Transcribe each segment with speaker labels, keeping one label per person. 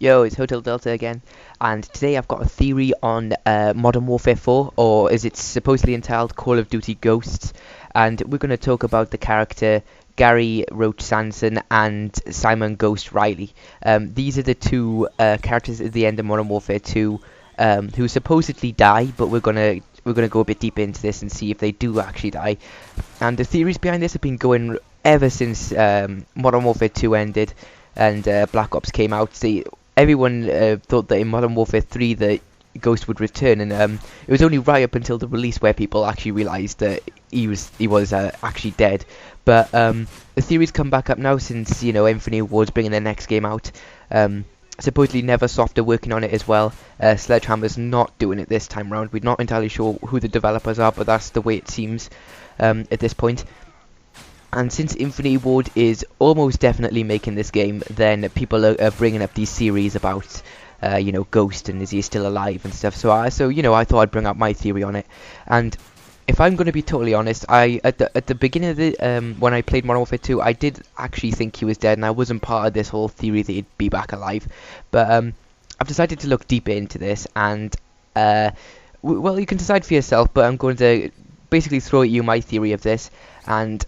Speaker 1: Yo, it's Hotel Delta again, and today I've got a theory on Modern Warfare 4, or as it's supposedly entitled, Call of Duty Ghosts, and we're going to talk about the character Gary Roach Sanson and Simon Ghost Riley. These are the two characters at the end of Modern Warfare 2 who supposedly die, but we're gonna go a bit deeper into this and see if they do actually die. And the theories behind this have been going ever since Modern Warfare 2 ended and Black Ops came out. Everyone thought that in Modern Warfare 3 the Ghost would return, and it was only right up until the release where people actually realised that he was actually dead. But the theories come back up now since Infinity Ward's bringing their next game out. Supposedly Neversoft are working on it as well. Sledgehammer's not doing it this time round. We're not entirely sure who the developers are, but that's the way it seems at this point. And since Infinity Ward is almost definitely making this game, then people are bringing up these theories about, Ghost and is he still alive and stuff. So I thought I'd bring up my theory on it. And if I'm going to be totally honest, at the beginning of the when I played Modern Warfare 2, I did actually think he was dead, and I wasn't part of this whole theory that he'd be back alive. But I've decided to look deeper into this, and well, you can decide for yourself. But I'm going to basically throw at you my theory of this, and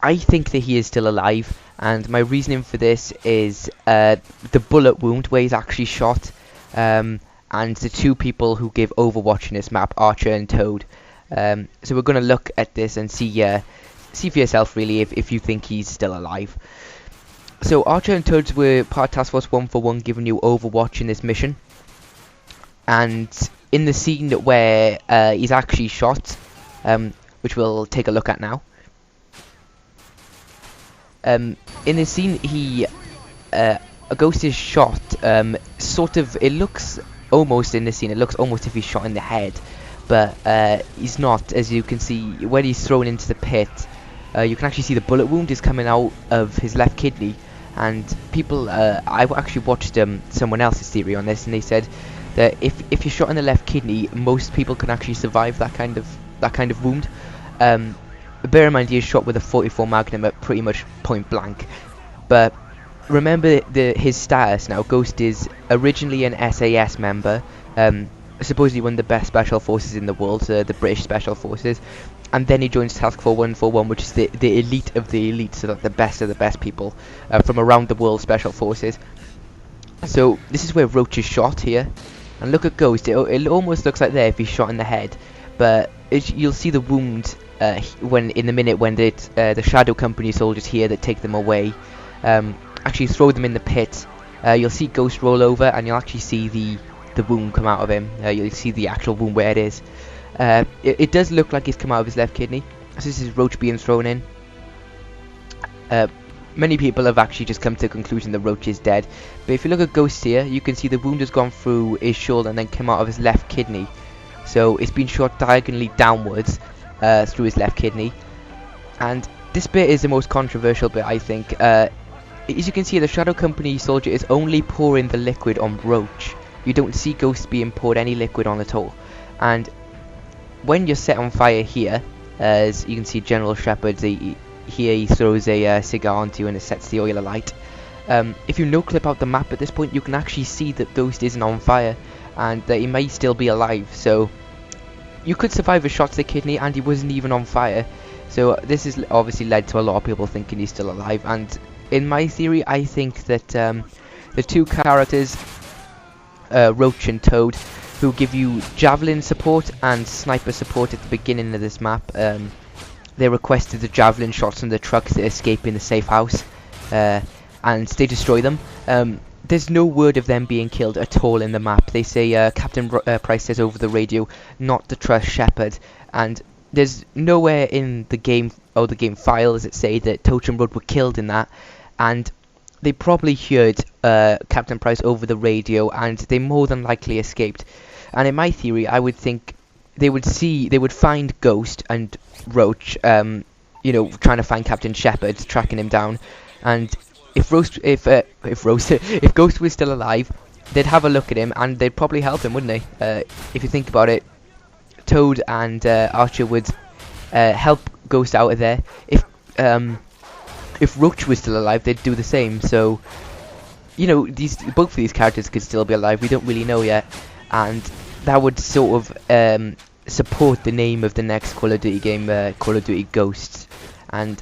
Speaker 1: I think that he is still alive, and my reasoning for this is the bullet wound where he's actually shot, and the two people who give Overwatch in this map, Archer and Toad. So we're going to look at this and see for yourself really if you think he's still alive. So Archer and Toads were part of Task Force 141 giving you Overwatch in this mission, and in the scene where he's actually shot, which we'll take a look at now. In this scene, a Ghost is shot. It looks almost in this scene. It looks almost if he's shot in the head, but he's not. As you can see, when he's thrown into the pit, you can actually see the bullet wound is coming out of his left kidney. And people, I actually watched someone else's theory on this, and they said that if you're shot in the left kidney, most people can actually survive that kind of wound. Bear in mind he is shot with a 44 Magnum at pretty much point blank. But remember his status now. Ghost is originally an SAS member, supposedly one of the best special forces in the world, the British Special Forces. And then he joins Task Force 141, which is the elite of the elite, so that the best of the best people from around the world special forces. So this is where Roach is shot here. And look at Ghost, it almost looks like there if he's shot in the head. But you'll see the wound when the Shadow Company soldiers here that take them away actually throw them in the pit. You'll see Ghost roll over, and you'll actually see the wound come out of him. You'll see the actual wound where it is. It does look like it's come out of his left kidney. So this is Roach being thrown in. Many people have actually just come to the conclusion that Roach is dead. But if you look at Ghost here, you can see the wound has gone through his shoulder and then come out of his left kidney. So it's been shot diagonally downwards through his left kidney. And this bit is the most controversial bit, I think. As you can see, the Shadow Company soldier is only pouring the liquid on Roach. You don't see Ghost being poured any liquid on at all. And when you're set on fire here, as you can see General Shepard, here he throws a cigar onto you and it sets the oil alight. If you no-clip out the map at this point, you can actually see that Ghost isn't on fire, and that he may still be alive. So you could survive a shot to the kidney and he wasn't even on fire. So this has obviously led to a lot of people thinking he's still alive. And in my theory, I think that the two characters, Roach and Toad, who give you javelin support and sniper support at the beginning of this map, they requested the javelin shots from the trucks that escape in the safe house, and they destroy them. There's no word of them being killed at all in the map. They say Captain Price says over the radio not to trust Shepard, and there's nowhere in the game or the game file does it say that Totem Road were killed in that. And they probably heard Captain Price over the radio, and they more than likely escaped. And in my theory, I would think they would find Ghost and Roach, trying to find Captain Shepard, tracking him down. And if Ghost was still alive, they'd have a look at him and they'd probably help him, wouldn't they? If you think about it, Toad and Archer would help Ghost out of there. If Roach was still alive, they'd do the same. So you know, both of these characters could still be alive. We don't really know yet, and that would sort of support the name of the next Call of Duty game, Call of Duty Ghosts. And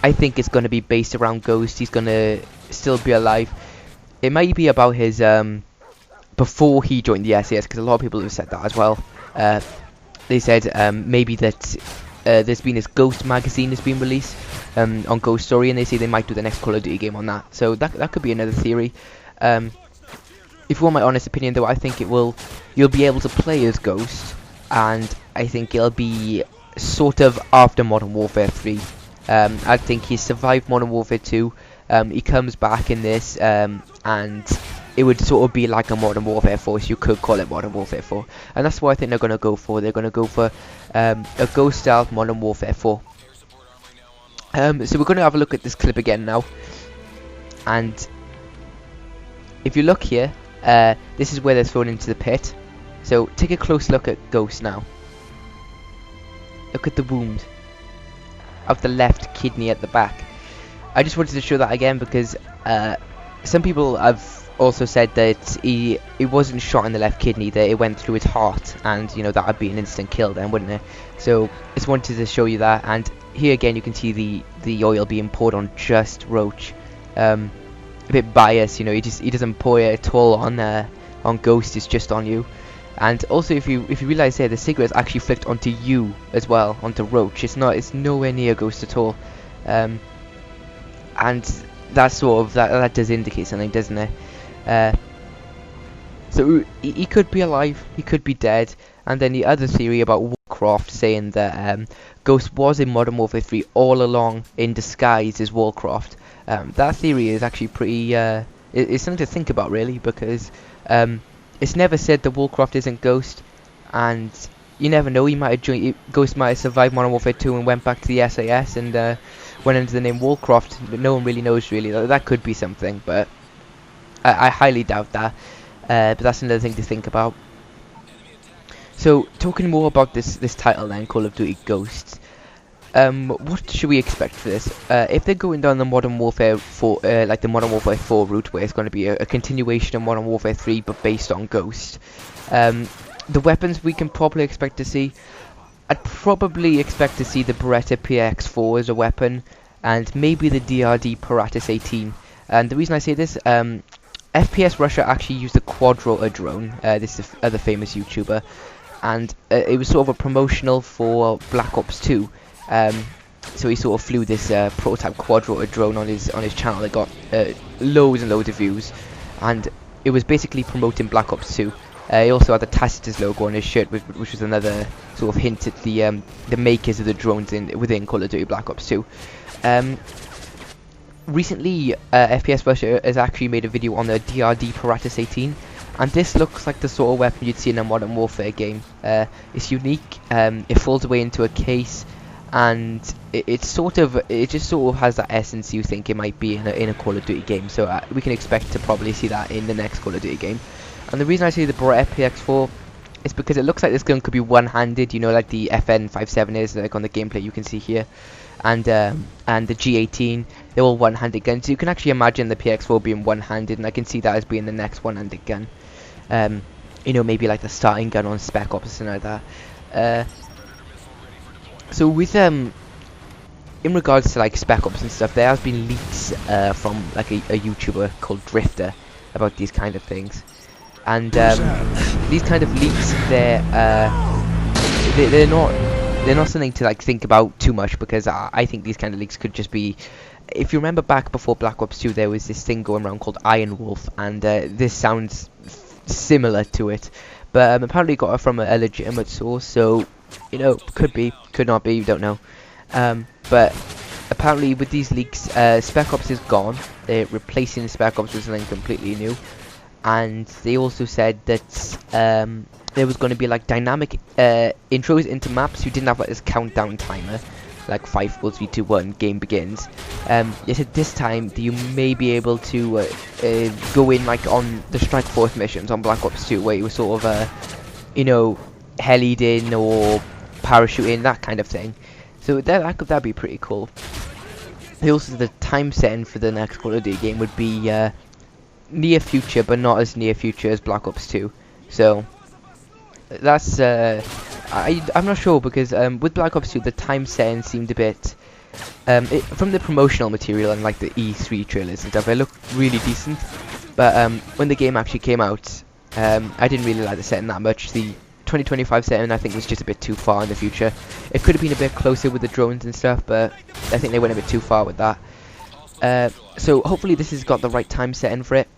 Speaker 1: I think it's going to be based around Ghost. He's going to still be alive. It might be about his before he joined the SAS, because a lot of people have said that as well. They said maybe that there's been this Ghost magazine has been released on Ghost Story, and they say they might do the next Call of Duty game on that. So that could be another theory. If you want my honest opinion, though, I think you'll be able to play as Ghost, and I think it'll be sort of after Modern Warfare 3. I think he survived Modern Warfare 2. He comes back in this, and it would sort of be like a Modern Warfare 4, so you could call it Modern Warfare 4. And that's what I think they're going to go for. They're going to go for a Ghost style Modern Warfare 4. So we're going to have a look at this clip again now. And if you look here, this is where they're thrown into the pit. So take a close look at Ghost now. Look at the wound of the left kidney at the back. I just wanted to show that again because some people have also said that he wasn't shot in the left kidney, that it went through his heart, and you know that would be an instant kill then, wouldn't it? So just wanted to show you that. And here again you can see the oil being poured on just Roach. A bit biased, you know, he doesn't pour it at all on Ghost, it's just on you. And also if you realise here, the cigarette's actually flicked onto you as well, onto Roach. It's nowhere near Ghost at all. And that sort of that does indicate something, doesn't it? So he could be alive, he could be dead. And then the other theory about Warcraft saying that Ghost was in Modern Warfare 3 all along in disguise as Warcraft. That theory is actually pretty it's something to think about, really, because it's never said that Warcraft isn't Ghost, and you never know, he might have joined, Ghost might have survived Modern Warfare 2 and went back to the SAS and went under the name Warcraft. No one really knows, really. That could be something, but I highly doubt that. But that's another thing to think about. So, talking more about this title then, Call of Duty Ghosts. What should we expect for this? If they're going down the Modern Warfare 4, like the Modern Warfare 4 route, where it's going to be a continuation of Modern Warfare 3, but based on Ghost, the weapons we can probably expect to see, I'd probably expect to see the Beretta PX4 as a weapon, and maybe the DRD Paratus 18. And the reason I say this, FPS Russia actually used a quadrotor drone. This is the other famous YouTuber, and it was sort of a promotional for Black Ops 2. So he sort of flew this prototype quadrotor drone on his channel. It got loads and loads of views, and it was basically promoting Black Ops 2. He also had the Tacitus logo on his shirt, which was another sort of hint at the makers of the drones within Call of Duty Black Ops 2. Recently, FPS Russia has actually made a video on the DRD Paratus 18, and this looks like the sort of weapon you'd see in a Modern Warfare game. It's unique. It folds away into a case, and it just sort of has that essence you think it might be in a Call of Duty game. So we can expect to probably see that in the next Call of Duty game. And the reason I say the Beretta PX4 is because it looks like this gun could be one-handed, you know, like the FN57 is, like on the gameplay you can see here. And the G18, they're all one-handed guns. So you can actually imagine the PX4 being one-handed, and I can see that as being the next one-handed gun. You know, maybe like the starting gun on Spec Ops or something like that. So with in regards to like Spec Ops and stuff, there has been leaks from like a YouTuber called Drifter about these kind of things, and these kind of leaks, they're not something to like think about too much, because I think these kind of leaks could just be, if you remember back before Black Ops 2, there was this thing going around called Iron Wolf, and this sounds similar to it, but apparently got it from a legitimate source. So you know, could be, could not be, you don't know. But apparently with these leaks, Spec Ops is gone. They're replacing Spec Ops with something completely new. And they also said that there was going to be like dynamic intros into maps. You didn't have like this countdown timer, like 5, 4, 3, 2, 1, game begins. They said this time you may be able to go in like on the Strike Force missions on Black Ops 2, where you were sort of you know, helied in or parachuting, that kind of thing. So that'd be pretty cool. Also, the time setting for the next Call of Duty game would be near future, but not as near future as Black Ops 2. So that's I'm not sure, because with Black Ops 2 the time setting seemed a bit from the promotional material and like the E3 trailers and stuff, it looked really decent. But when the game actually came out, I didn't really like the setting that much. The 2025 setting I think was just a bit too far in the future. It could have been a bit closer with the drones and stuff, but I think they went a bit too far with that. So hopefully this has got the right time setting for it,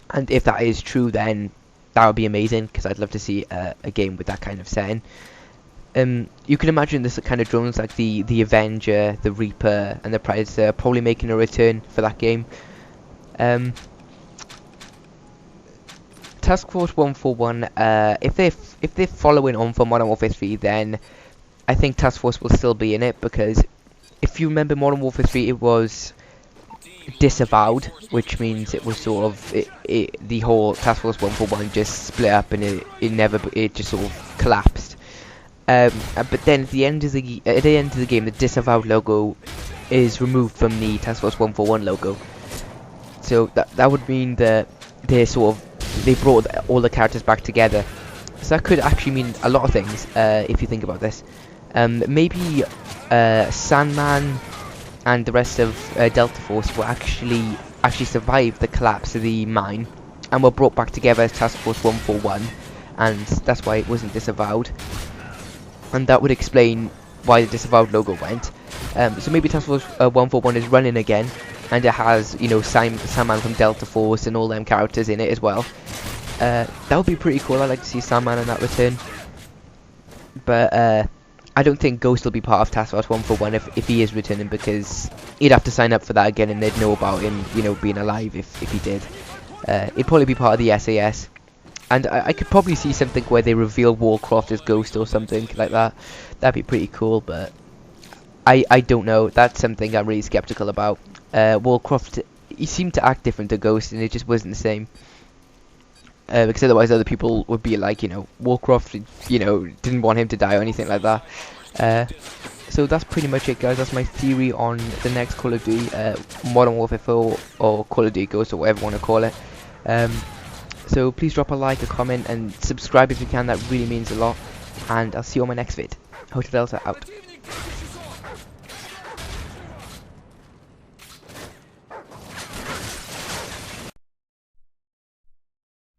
Speaker 1: and if that is true, then that would be amazing, because I'd love to see a game with that kind of setting. You can imagine this kind of drones like the Avenger, the Reaper, and the Predator probably making a return for that game. Task Force 141, if they're following on from Modern Warfare 3, then I think Task Force will still be in it, because if you remember Modern Warfare 3, it was disavowed, which means it was sort of the whole Task Force 141 just split up, and it just sort of collapsed. But then at the end of the game, the disavowed logo is removed from the Task Force 141 logo. So that would mean that they brought all the characters back together. So that could actually mean a lot of things if you think about this. Maybe Sandman and the rest of Delta Force will actually survive the collapse of the mine and were brought back together as Task Force 141, and that's why it wasn't disavowed. And that would explain why the disavowed logo went. So maybe Task Force 141 is running again, and it has, you know, Sandman from Delta Force and all them characters in it as well. That would be pretty cool. I'd like to see Sandman in that return. But I don't think Ghost will be part of Task Force 141 if he is returning, because he'd have to sign up for that again, and they'd know about him, you know, being alive if he did. He'd probably be part of the SAS. And I could probably see something where they reveal Warcraft as Ghost or something like that. That'd be pretty cool, but I don't know. That's something I'm really skeptical about. Warcraft, he seemed to act different to Ghost, and it just wasn't the same. Because otherwise other people would be like, you know, Warcraft, you know, didn't want him to die or anything like that. So that's pretty much it, guys. That's my theory on the next Call of Duty, Modern Warfare 4 or Call of Duty Ghost, or whatever you want to call it. So please drop a like, a comment, and subscribe if you can. That really means a lot. And I'll see you on my next vid. Hotel Delta out.